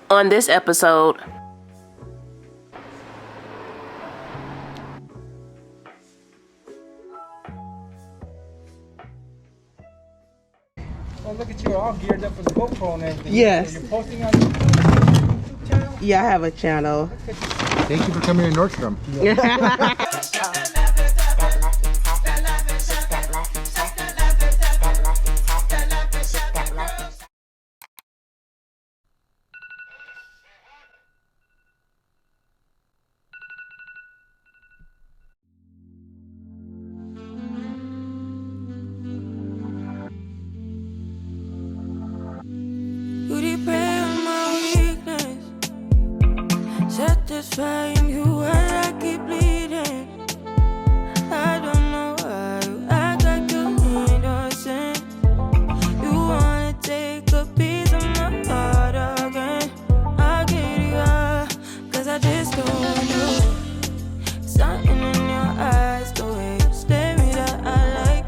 On this episode, oh, look at you, all geared up for the GoPro and everything. Yes. So you're posting on your YouTube channel? Yeah, I have a channel. Thank you for coming to Nordstrom. Satisfying you while I keep bleeding. I don't know why you act like you innocent. You wanna take a piece of my heart again. I get it up, cause I just don't know. Something in your eyes, the way you stare me that I like.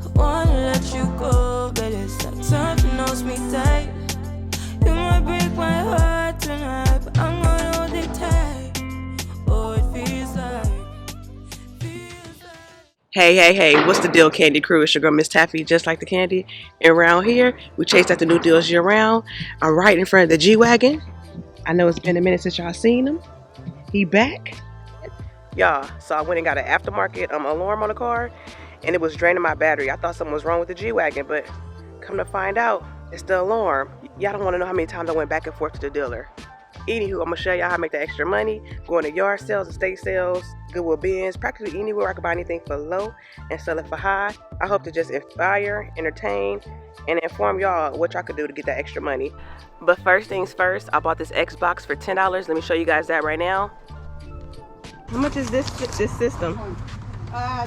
I wanna let you go, but it's like something holds me tight. You might break my heart tonight, but I'm gonna hold it tight. Oh, it feels like. Hey, what's the deal, Candy Crew? It's your girl, MsTaffy, just like the candy. And around here, we chase after new deals year round. I'm right in front of the G-Wagon. I know it's been a minute since y'all seen him. He back. Y'all, so I went and got an aftermarket alarm on the car, and it was draining my battery. I thought something was wrong with the G-Wagon, but come to find out, it's the alarm. Y'all don't want to know how many times I went back and forth to the dealer. Anywho, I'm going to show y'all how to make the extra money, going to yard sales, estate sales, Goodwill bins, practically anywhere I can buy anything for low and sell it for high. I hope to just inspire, entertain, and inform y'all what y'all could do to get that extra money. But first things first, I bought this Xbox for $10. Let me show you guys that right now. How much is this system?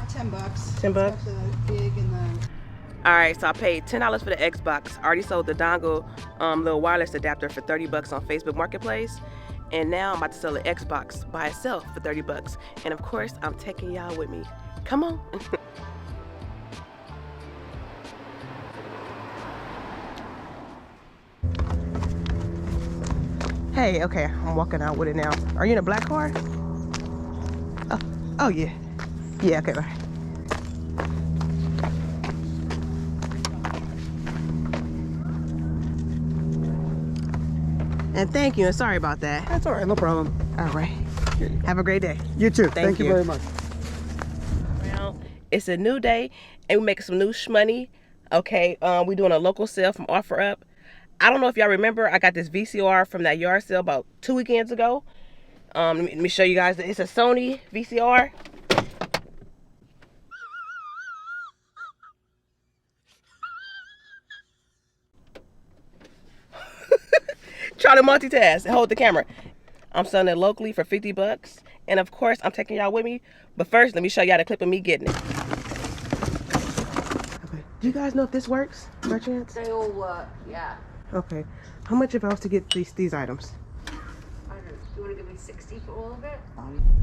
10 bucks. 10 bucks? The big and the... Alright, so I paid $10 for the Xbox. I already sold the dongle little wireless adapter for 30 bucks on Facebook Marketplace. And now I'm about to sell the Xbox by itself for 30 bucks. And of course, I'm taking y'all with me. Come on. Hey, okay, I'm walking out with it now. Are you in a black car? Oh yeah. Yeah, okay, bye. And thank you, and sorry about that. That's all right, no problem. All right. Have a great day. You too. Thank you you very much. Well, it's a new day, and we're making some new shmoney. Okay, we're doing a local sale from OfferUp. I don't know if y'all remember, I got this VCR from that yard sale about 2 weekends ago. Let me show you guys. It's a Sony VCR. Try to multitask and hold the camera. I'm selling it locally for 50 bucks. And of course, I'm taking y'all with me. But first, let me show y'all the clip of me getting it. Okay. Do you guys know if this works, by chance? They all work, yeah. Okay. How much if I was to get these items? I don't know. Do you want to give me 60 for all of it?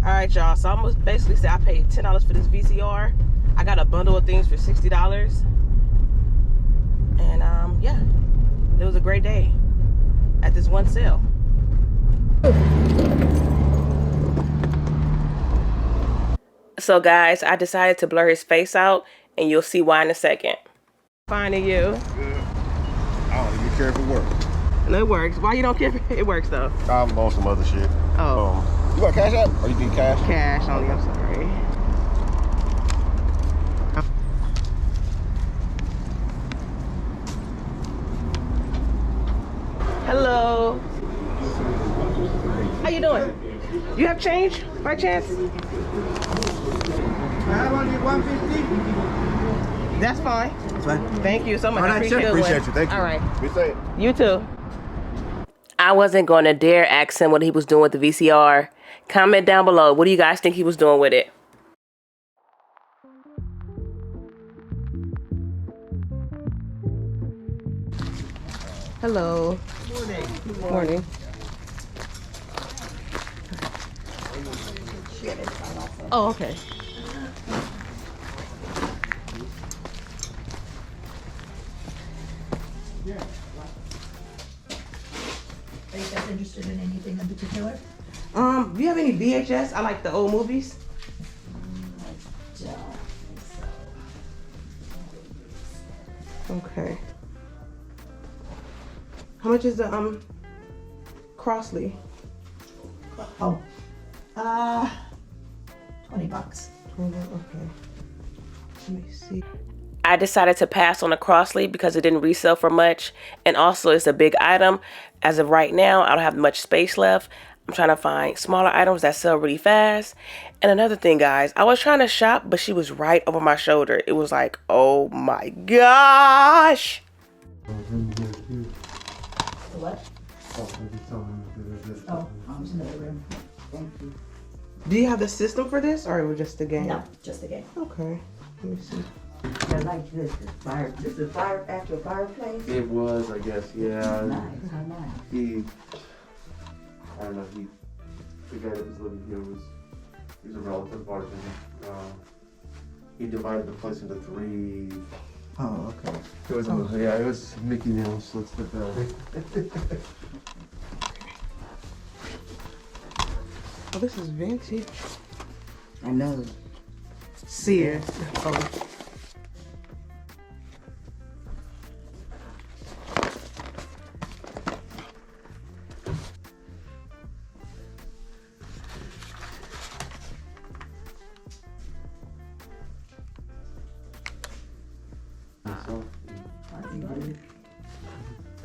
Alright, y'all. So I'm gonna basically say I paid $10 for this VCR. I got a bundle of things for $60. And yeah. It was a great day at this one sale. So guys, I decided to blur his face out, and you'll see why in a second. Finding you. Good. I don't even care if it works. No, it works. Why you don't care if it works though? I'm on some other shit. Oh. You got cash app? Or you need cash? Cash only, I'm sorry. Hello. How you doing? You have change by chance? I have only 150. That's fine. That's fine. Thank you so much. All right, I appreciate it. Appreciate you. Thank you. All right. Be safe. You too. I wasn't going to dare ask him what he was doing with the VCR. Comment down below. What do you guys think he was doing with it? Hello. Morning. Morning. Oh, okay. Are you guys interested in anything in particular? Do you have any VHS? I like the old movies. I don't think so. Okay. How much is the Crossley? Oh, 20 bucks. Okay. Let me see. I decided to pass on the Crossley because it didn't resell for much, and also it's a big item. As of right now, I don't have much space left. I'm trying to find smaller items that sell really fast. And another thing, guys, I was trying to shop, but she was right over my shoulder. It was like, oh my gosh. What? Oh, arms in the room. Thank you. Do you have the system for this, or it was just the game? No, just the game. Okay. Let me see. I like this. This is actual fireplace. It was, I guess, yeah. Nice, how nice. I don't know, the guy that was living here he's a relative of ours, and he divided the place into 3. Oh, okay. It was, yeah, it was Mickey Mouse, let's put that. Oh, this is vintage. I know. Sears. Oh.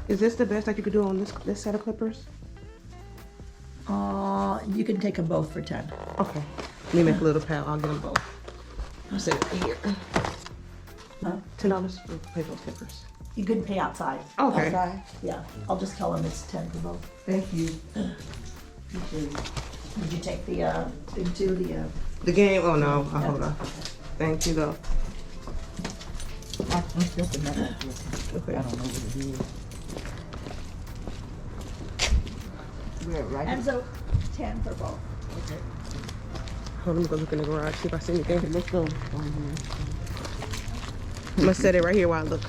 Is this the best that you could do on this set of clippers? You can take them both for 10. Okay. Let me make a little pile. I'll get them both. I'll say it here. Huh? $10 for pay those clippers. You can pay outside. Okay. Outside? Yeah, I'll just tell them it's 10 for both. Thank you. Did you take the into the? The game? Oh no. Hold on. Thank you though. I'm still the number. Okay. I don't know what it is. We're right. And so 10 for both. Okay. Hold on, let me go look in the garage, see if I see anything. Let's go. I'm gonna set it right here while I look.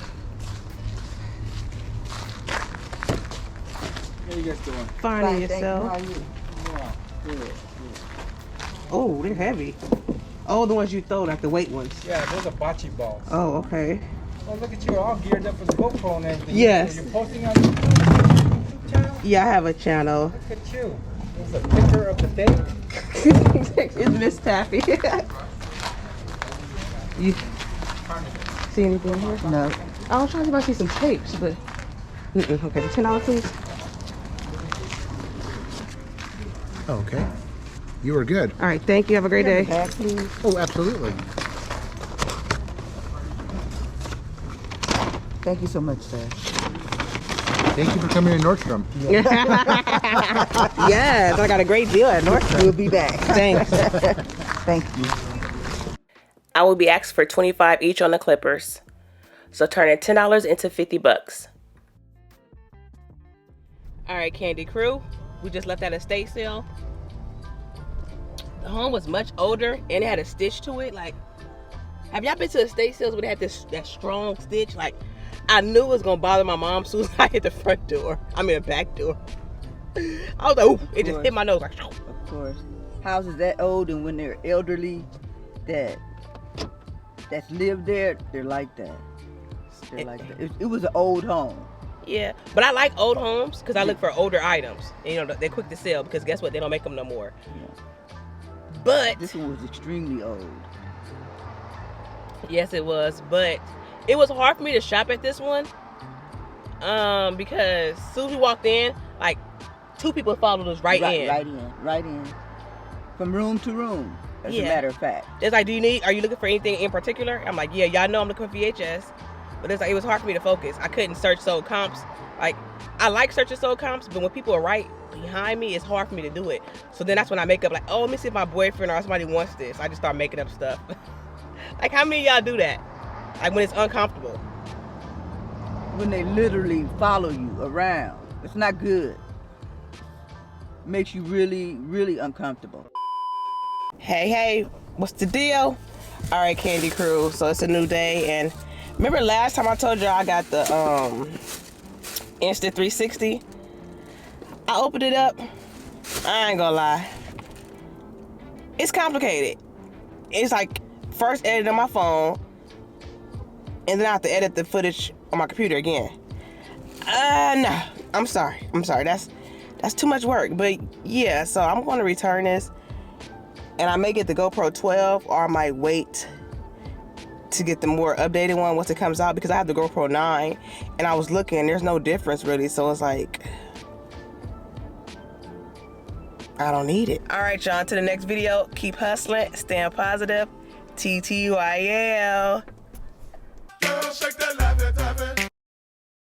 How you guys doing? Finding yourself. How are you? Yeah, good. Oh, they're heavy. Oh, the ones you throw, like the weight ones. Yeah, those are bocce balls. Oh, okay. Oh, look at you, all geared up for the GoPro and everything. Yes. So you're posting on your YouTube channel? Yeah, I have a channel. Look at you. There's a picture of the day. It's MsTaffy. You see anything here? No. I was trying to see if I see some tapes, but okay, $10, please. Okay. You were good. All right, thank you. Have a great day. Back, please. Oh, absolutely. Thank you so much, sir. Thank you for coming to Nordstrom. Yes, I got a great deal at Nordstrom. We'll be back. Thanks. Thank you. I will be asked for $25 each on the clippers, so turning $10 into $50. All right, Candy Crew, we just left that estate sale. The home was much older and it had a stitch to it. Like, have y'all been to estate sales where they had that strong stitch? Like, I knew it was gonna bother my mom as soon as I hit the front door. I mean, the back door. I was like, ooh, it just hit my nose like. Of course. Houses that old and when they're elderly, that's lived there, they're like that. They're like that. It was an old home. Yeah, but I like old homes because I look for older items. And, you know, they're quick to sell because guess what? They don't make them no more. Yeah. But This one was extremely old. yes, it was. But it was hard for me to shop at this one because as soon as we walked in, like 2 people followed us right in. Right in. From room to room, as a Yeah. matter of fact. It's like, are you looking for anything in particular? I'm like, yeah, y'all know I'm looking for VHS. But it's like, it was hard for me to focus. I couldn't search sold comps. Like, I like searching sold comps, but when people are right behind me, it's hard for me to do it. So then that's when I make up like, oh, let me see if my boyfriend or somebody wants this. I just start making up stuff. Like, how many of y'all do that? Like, when it's uncomfortable. When they literally follow you around. It's not good. Makes you really, really uncomfortable. Hey, what's the deal? All right, Candy Crew, so it's a new day, and remember last time I told you I got the Instant 360? I opened it up. I ain't gonna lie. It's complicated. It's like first edit on my phone, and then I have to edit the footage on my computer again. No. I'm sorry. That's too much work. But yeah, so I'm gonna return this, and I may get the GoPro 12, or I might wait to get the more updated one once it comes out, because I have the GoPro 9, and I was looking, there's no difference really, so it's like, I don't need it. All right, y'all, to the next video. Keep hustling, staying positive. TTYL. Girl, shake that